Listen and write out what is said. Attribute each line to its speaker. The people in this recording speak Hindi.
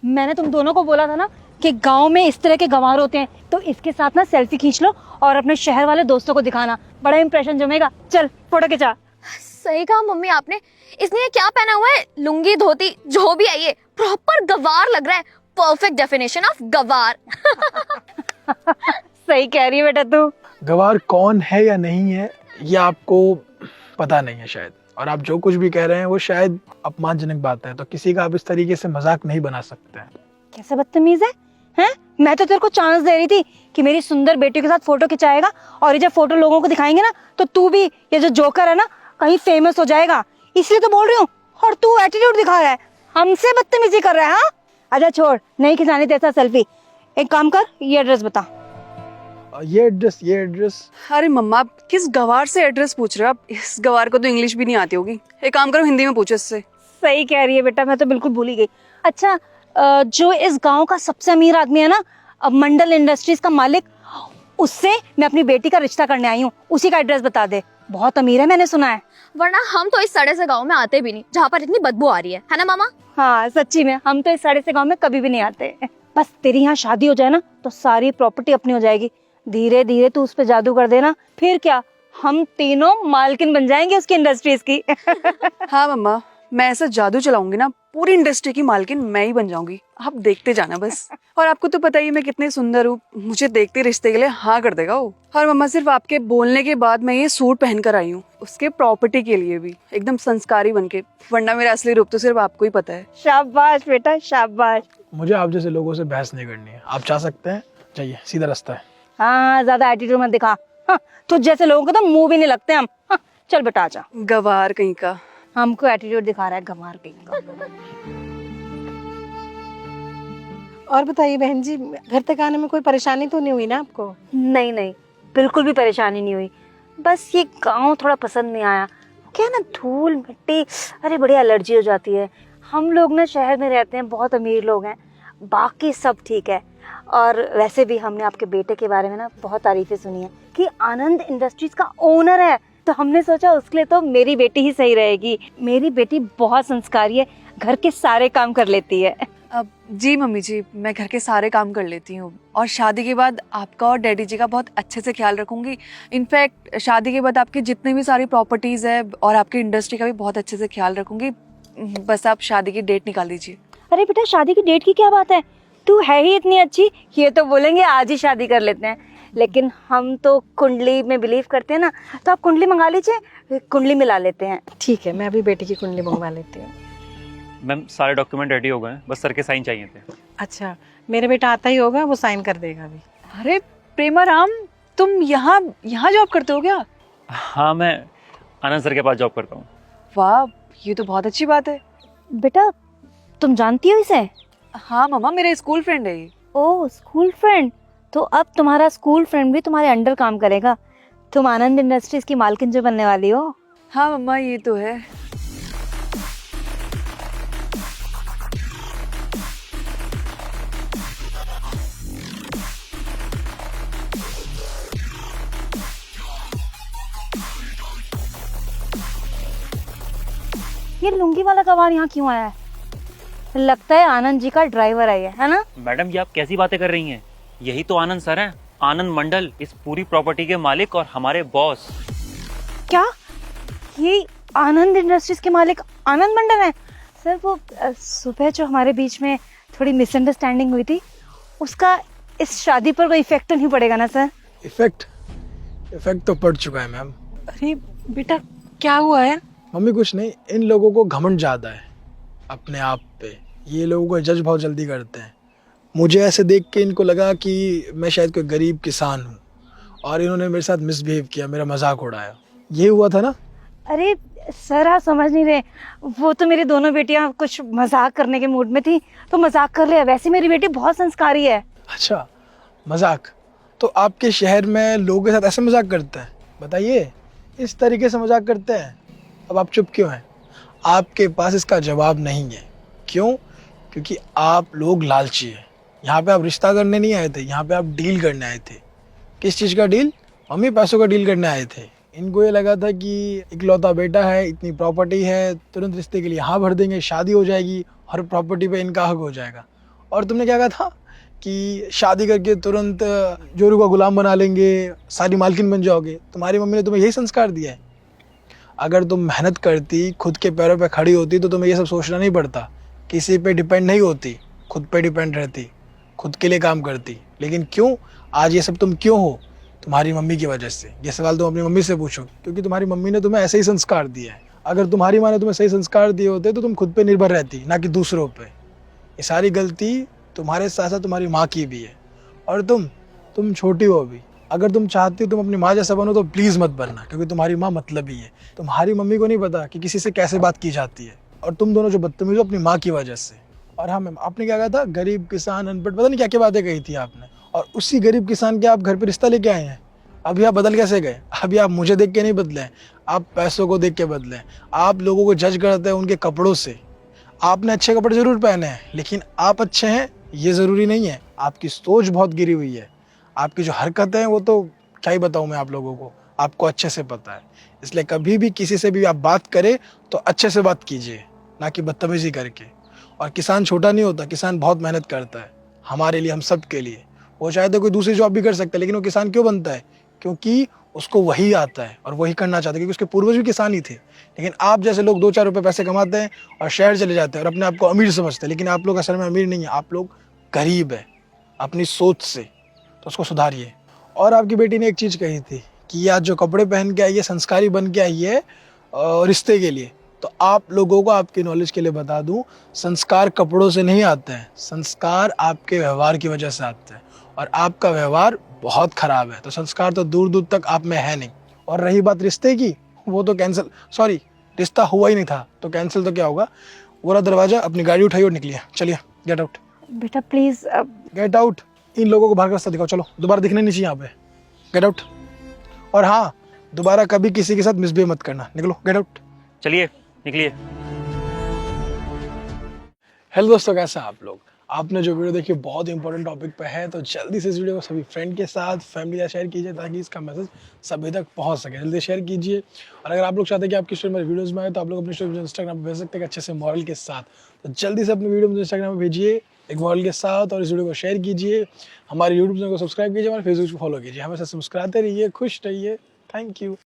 Speaker 1: मैंने तुम दोनों को बोला था ना कि गांव में इस तरह के गंवार होते हैं, तो इसके साथ ना सेल्फी खींच लो और अपने शहर वाले दोस्तों को दिखाना, बड़ा इंप्रेशन जमेगा। चल फोटो खिंचा।
Speaker 2: सही कहा मम्मी आपने। इसने ये क्या पहना हुआ है? लुंगी धोती जो भी है ये प्रॉपर गवार लग रहा है। परफेक्ट डेफिनेशन ऑफ गवार।
Speaker 1: सही कह रही है बेटा तू।
Speaker 3: गवार कौन है या नहीं है ये आपको पता नहीं है शायद, और आप जो कुछ भी कह रहे हैं वो शायद अपमानजनक बात है, तो किसी का आप इस तरीके से मजाक नहीं बना सकते हैं।
Speaker 1: कैसे बदतमीज है, हैं? मैं तो तेरे को चांस दे रही थी कि मेरी सुंदर बेटी के साथ फोटो खिंचाएगा, और ये जब फोटो लोगों को दिखाएंगे ना तो तू भी, ये जो जोकर है ना, कहीं फेमस हो जाएगा, इसलिए तो बोल रही हूँ। और तू एटीट्यूड दिखा रहा है, हमसे बदतमीजी कर रहा है। हाँ अच्छा छोड़, नहीं खिंचानी तेरे साथ सेल्फी। एक काम कर, ये एड्रेस बता।
Speaker 3: ये एड्रेस
Speaker 4: अरे मम्मा, आप किस गवार से एड्रेस पूछ रहे हो? आप इस गवार को तो इंग्लिश भी नहीं आती होगी। एक काम करो, हिंदी में पूछो इससे।
Speaker 1: सही कह रही है बेटा, मैं तो बिल्कुल भूल ही गई। अच्छा जो इस गांव का सबसे अमीर आदमी है ना, मंडल इंडस्ट्रीज का मालिक, उससे मैं अपनी बेटी का रिश्ता करने आई हूँ। उसी का एड्रेस बता दे, बहुत अमीर है मैंने सुना है।
Speaker 2: वरना हम तो इस सड़े से गांव में आते भी नहीं जहाँ पर इतनी बदबू आ रही है ना मामा?
Speaker 1: हाँ सच्ची में, हम तो इस साड़े से गांव में कभी भी नहीं आते। बस तेरी यहाँ शादी हो जाए ना तो सारी प्रॉपर्टी अपनी हो जाएगी। धीरे धीरे तू उस पे जादू कर देना, फिर क्या, हम तीनों मालकिन बन जाएंगे उसकी इंडस्ट्रीज की।
Speaker 4: हाँ मम्मा, मैं ऐसा जादू चलाऊंगी ना, पूरी इंडस्ट्री की मालकिन मैं ही बन जाऊंगी। आप देखते जाना बस। और आपको तो पता ही है मैं कितनी सुंदर हूँ, मुझे देखते रिश्ते के लिए हाँ कर देगा वो। और मम्मा, सिर्फ आपके बोलने के बाद मैं ये सूट पहन कर आई हूँ, उसके प्रॉपर्टी के लिए भी, एकदम संस्कारी बन के। वरना मेरा असली रूप तो सिर्फ आपको ही पता है।
Speaker 1: शाबाश बेटा शाबाश।
Speaker 3: मुझे आप जैसे लोगों से बहस नहीं करनी है, आप चाह सकते हैं, जाइए, सीधा रास्ता है।
Speaker 1: हाँ ज्यादा एटीट्यूड मत दिखा। हाँ, तुझ जैसे लोगों को तो मुंह भी नहीं लगते हम। हाँ, चल बेटा आजा।
Speaker 4: गवार कहीं का।
Speaker 1: हमको एटीट्यूड दिखा रहा है गंवार कहीं का।
Speaker 5: और बताइए बहन जी, घर तक आने में कोई परेशानी तो नहीं हुई ना आपको?
Speaker 1: नहीं नहीं, बिल्कुल भी परेशानी नहीं हुई। बस ये गांव थोड़ा पसंद नहीं आया। क्या है ना, धूल मिट्टी, अरे बड़ी एलर्जी हो जाती है। हम लोग ना शहर में रहते हैं, बहुत अमीर लोग हैं, बाकी सब ठीक है। और वैसे भी हमने आपके बेटे के बारे में ना बहुत तारीफें सुनी है कि आनंद इंडस्ट्रीज का ओनर है, तो हमने सोचा उसके लिए तो मेरी बेटी ही सही रहेगी। मेरी बेटी बहुत संस्कारी है, घर के सारे काम कर लेती है।
Speaker 4: अब जी मम्मी जी, मैं घर के सारे काम कर लेती हूँ, और शादी के बाद आपका और डैडी जी का बहुत अच्छे से ख्याल रखूंगी। इनफैक्ट शादी के बाद आपकी जितनी भी सारी प्रॉपर्टीज है और आपकी इंडस्ट्री का भी बहुत अच्छे से ख्याल रखूंगी। बस आप शादी की डेट निकाल दीजिए।
Speaker 1: अरे बेटा, शादी की डेट की क्या बात है, तू है ही इतनी अच्छी, ये तो बोलेंगे आज ही शादी कर लेते हैं। लेकिन हम तो कुंडली में बिलीव करते हैं ना, तो आप कुंडली मंगा लीजिए, कुंडली मिला लेते हैं।
Speaker 5: ठीक है, मैं अभी बेटी की कुंडली मंगवा लेती हूँ।
Speaker 6: मैम सारे डॉक्यूमेंट रेडी हो गए हैं, बस सर के साइन चाहिए थे।
Speaker 5: अच्छा, मेरा बेटा आता ही होगा, वो साइन कर देगा अभी।
Speaker 4: अरे प्रेमा राम, तुम यहाँ जॉब करते हो क्या?
Speaker 6: हाँ, मैं आनंद सर के पास जॉब करता हूँ।
Speaker 4: वाह, ये तो बहुत अच्छी बात है।
Speaker 1: बेटा तुम जानती हो इसे?
Speaker 4: हाँ मम्मा, मेरा स्कूल फ्रेंड है ये।
Speaker 1: ओह स्कूल फ्रेंड, तो अब तुम्हारा स्कूल फ्रेंड भी तुम्हारे अंडर काम करेगा। तुम आनंद इंडस्ट्रीज की मालकिन जो बनने वाली हो।
Speaker 4: हाँ मम्मा, ये तो है।
Speaker 1: ये लुंगी वाला गवार यहाँ क्यों आया है? लगता है आनंद जी का ड्राइवर है ना?
Speaker 6: मैडम ये आप कैसी बातें कर रही हैं? यही तो आनंद सर हैं, आनंद मंडल, इस पूरी प्रॉपर्टी के मालिक और हमारे बॉस।
Speaker 1: क्या ये आनंद इंडस्ट्रीज के मालिक आनंद मंडल है? सर वो सुबह जो हमारे बीच में थोड़ी मिसअंडरस्टैंडिंग हुई थी, उसका इस शादी पर कोई इफेक्ट तो नहीं पड़ेगा ना सर?
Speaker 3: इफेक्ट तो पड़ चुका है मैम।
Speaker 5: अरे बेटा, क्या हुआ है?
Speaker 3: मम्मी कुछ नहीं, इन लोगों को घमंड ज्यादा है अपने आप पे, ये लोगों को जज बहुत जल्दी करते हैं। मुझे ऐसे देख के इनको लगा कि मैं शायद कोई गरीब किसान हूँ, और इन्होंने मेरे साथ मिसबिहेव किया, मेरा मजाक उड़ाया। ये हुआ था ना?
Speaker 1: अरे सर आप समझ नहीं रहे, वो तो मेरी दोनों बेटियां कुछ मजाक करने के मूड में थी तो मजाक कर लिया। वैसे मेरी बेटी बहुत संस्कारी है।
Speaker 3: अच्छा, मजाक? तो आपके शहर में लोगों के साथ ऐसे मजाक करते हैं? बताइए, इस तरीके से मजाक करते हैं? अब आप चुप क्यों हैं? आपके पास इसका जवाब नहीं है। क्यों? क्योंकि आप लोग लालची हैं। यहाँ पे आप रिश्ता करने नहीं आए थे, यहाँ पे आप डील करने आए थे। किस चीज़ का डील? मम्मी पैसों का डील करने आए थे। इनको ये लगा था कि इकलौता बेटा है, इतनी प्रॉपर्टी है, तुरंत रिश्ते के लिए हाँ भर देंगे, शादी हो जाएगी, हर प्रॉपर्टी पे इनका हक हो जाएगा। और तुमने क्या कहा था कि शादी करके तुरंत जोरू का गुलाम बना लेंगे, सारी मालकिन बन जाओगे। तुम्हारी मम्मी ने तुम्हें यही संस्कार दिया है। अगर तुम मेहनत करती, खुद के पैरों पे खड़ी होती, तो तुम्हें ये सब सोचना नहीं पड़ता, किसी पे डिपेंड नहीं होती, खुद पे डिपेंड रहती, खुद के लिए काम करती। लेकिन क्यों आज ये सब तुम क्यों हो? तुम्हारी मम्मी की वजह से। ये सवाल तुम अपनी मम्मी से पूछो, क्योंकि तुम्हारी मम्मी ने तुम्हें ऐसे ही संस्कार दिए हैं। अगर तुम्हारी माँ ने तुम्हें सही संस्कार दिए होते तो तुम खुद पे निर्भर रहती, ना कि दूसरों पे। ये सारी गलती तुम्हारे साथ साथ तुम्हारी माँ की भी है। और तुम छोटी हो अभी। अगर तुम चाहती हो तुम अपनी माँ जैसा बनो तो प्लीज़ मत बनना, क्योंकि तुम्हारी माँ मतलबी है। तुम्हारी मम्मी को नहीं पता कि किसी से कैसे बात की जाती है। और तुम दोनों जो बदतमीज हो अपनी माँ की वजह से। और हाँ मैम, आपने क्या कहा था? गरीब, किसान, अनपढ़, पता नहीं क्या क्या बातें कही थी आपने। और उसी गरीब किसान के आप घर पे रिश्ता लेके आए हैं। अभी आप बदल कैसे गए? अभी आप मुझे देख के नहीं बदले हैं, आप पैसों को देख के बदले हैं। आप लोगों को जज करते हैं उनके कपड़ों से। आपने अच्छे कपड़े जरूर पहने हैं, लेकिन आप अच्छे हैं ये ज़रूरी नहीं है। आपकी सोच बहुत गिरी हुई है। आपकी जो हरकतें हैं वो तो क्या ही बताऊँ मैं आप लोगों को, आपको अच्छे से पता है। इसलिए कभी भी किसी से भी आप बात करें तो अच्छे से बात कीजिए, ना कि बदतमीजी करके। और किसान छोटा नहीं होता, किसान बहुत मेहनत करता है हमारे लिए, हम सब के लिए। वो चाहे तो कोई दूसरी जॉब भी कर सकता है, लेकिन वो किसान क्यों बनता है? क्योंकि उसको वही आता है और वही करना चाहता है, क्योंकि उसके पूर्वज भी किसान ही थे। लेकिन आप जैसे लोग 2-4 रुपए पैसे कमाते हैं और शहर चले जाते हैं और अपने आप को अमीर समझते हैं, लेकिन आप लोग असल में अमीर नहीं है, आप लोग गरीब है अपनी सोच से। तो उसको सुधारिए। और आपकी बेटी ने एक चीज़ कही थी कि ये आज जो कपड़े पहन के आई है, संस्कारी बन के आई है रिश्ते के लिए। तो आप लोगों को आपकी नॉलेज के लिए बता दूं, संस्कार कपड़ों से नहीं आते हैं, संस्कार आपके व्यवहार की वजह से आते हैं। और आपका व्यवहार बहुत खराब है, तो संस्कार तो दूर दूर तक आप में है नहीं। और रही बात रिश्ते की, वो तो कैंसिल, सॉरी, रिश्ता हुआ ही नहीं था तो कैंसिल तो क्या होगा। पूरा दरवाजा, अपनी गाड़ी उठाइए और निकलिए, चलिए, गेट आउट,
Speaker 1: बेटा प्लीज़
Speaker 3: गेट आउट। इन लोगों को बाहर का रास्ता दिखाओ, चलो, दोबारा दिखने नहीं चाहिए यहाँ पे, गेट आउट। और हाँ, दोबारा कभी किसी के साथ मिसबिहेव मत करना, निकलो, गेट आउट।
Speaker 6: चलिए निकलिए।
Speaker 3: हेलो दोस्तों, कैसे हैं आप लोग? आपने जो वीडियो देखी बहुत इंपॉर्टेंट टॉपिक पे है, तो जल्दी से इस वीडियो को सभी फ्रेंड के साथ, फैमिली या शेयर कीजिए, ताकि इसका मैसेज सभी तक पहुंच सके। जल्दी शेयर कीजिए। और अगर आप लोग चाहते हैं कि आपकी स्टोरी मेरे वीडियोस में आए, तो आप लोग अपनी स्टोरी इंस्टाग्राम पर भेज सकते हैं अच्छे से मॉरल के साथ। तो जल्दी से अपनी वीडियो मुझे इंस्टाग्राम पर भेजिए एक मॉरल के साथ, और इस वीडियो को शेयर कीजिए। हमारे यूट्यूब चैनल को सब्सक्राइब कीजिए, हमारे फेसबुक को फॉलो कीजिए। हमेशा मुस्कुराते रहिए, खुश रहिए। Thank you.